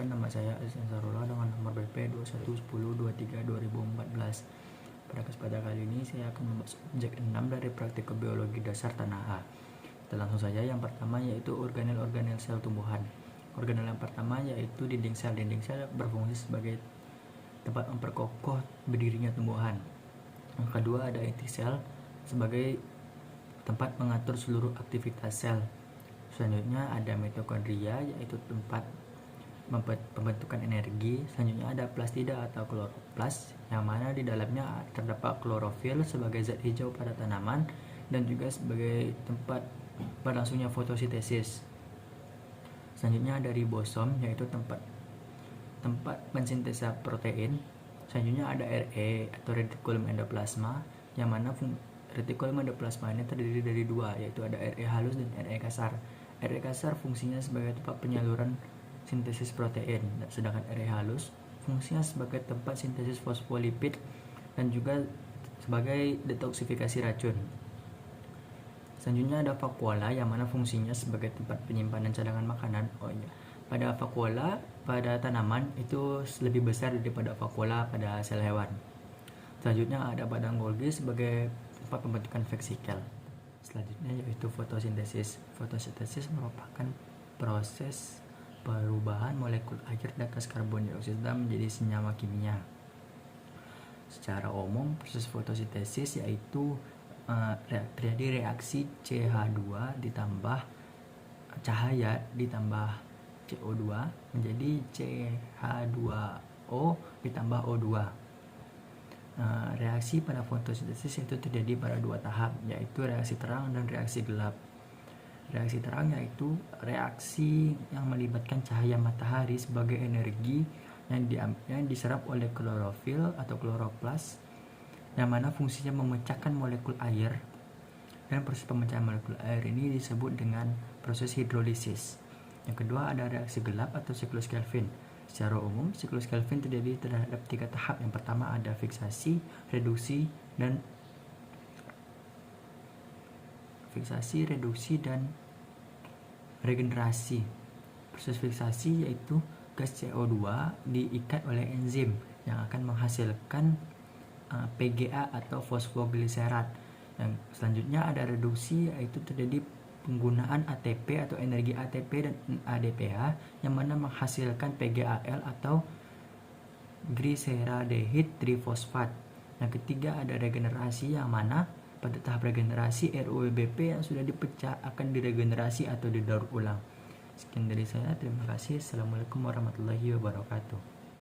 Perkenalkan, nama saya Azan Sarullah dengan nomor BP 211023/2014. Pada kesempatan kali ini saya akan membahas objek 6 dari praktika biologi dasar tanah A. Kita langsung saja. Yang pertama yaitu organel-organel sel tumbuhan. Organel yang pertama yaitu dinding sel. Dinding sel berfungsi sebagai tempat memperkokoh berdirinya tumbuhan. Yang kedua ada inti sel sebagai tempat mengatur seluruh aktivitas sel. Selanjutnya ada mitokondria yaitu tempat pembentukan energi. Selanjutnya ada plastida atau kloroplas yang mana di dalamnya terdapat klorofil sebagai zat hijau pada tanaman dan juga sebagai tempat berlangsungnya fotosintesis. Selanjutnya ada ribosom yaitu tempat mensintesa protein. Selanjutnya ada RE atau retikulum endoplasma yang mana retikulum endoplasma ini terdiri dari dua, yaitu ada RE halus dan RE kasar. RE kasar fungsinya sebagai tempat penyaluran sintesis protein, sedangkan RE halus fungsinya sebagai tempat sintesis fosfolipid dan juga sebagai detoksifikasi racun. Selanjutnya ada vakuola yang mana fungsinya sebagai tempat penyimpanan cadangan makanan. Pada vakuola pada tanaman itu lebih besar daripada vakuola pada sel hewan. Selanjutnya ada badan Golgi sebagai tempat pembentukan vesikel. Selanjutnya yaitu fotosintesis. Fotosintesis merupakan proses perubahan molekul air dan gas karbon dioksida menjadi senyawa kimia. Secara umum proses fotosintesis yaitu terjadi reaksi CH2 ditambah cahaya ditambah CO2 menjadi CH2O ditambah O2. Reaksi pada fotosintesis itu terjadi pada dua tahap, yaitu reaksi terang dan reaksi gelap. Reaksi terang yaitu reaksi yang melibatkan cahaya matahari sebagai energi yang diserap oleh klorofil atau kloroplas, yang mana fungsinya memecahkan molekul air, dan proses pemecahan molekul air ini disebut dengan proses hidrolisis. Yang kedua ada reaksi gelap atau siklus Kelvin. Secara umum, siklus Kelvin terjadi terhadap 3 tahap. Yang pertama ada fiksasi, reduksi, dan regenerasi. Proses fiksasi yaitu gas CO2 diikat oleh enzim yang akan menghasilkan PGA atau fosfogliserat. Yang selanjutnya ada reduksi yaitu terjadi penggunaan ATP atau energi ATP dan ADPH yang mana menghasilkan PGAL atau glyceraldehyde trifosfat. Yang ketiga ada regenerasi yang mana pada tahap regenerasi RUBP yang sudah dipecah akan diregenerasi atau didaur ulang. Sekian dari saya, terima kasih. Assalamualaikum warahmatullahi wabarakatuh.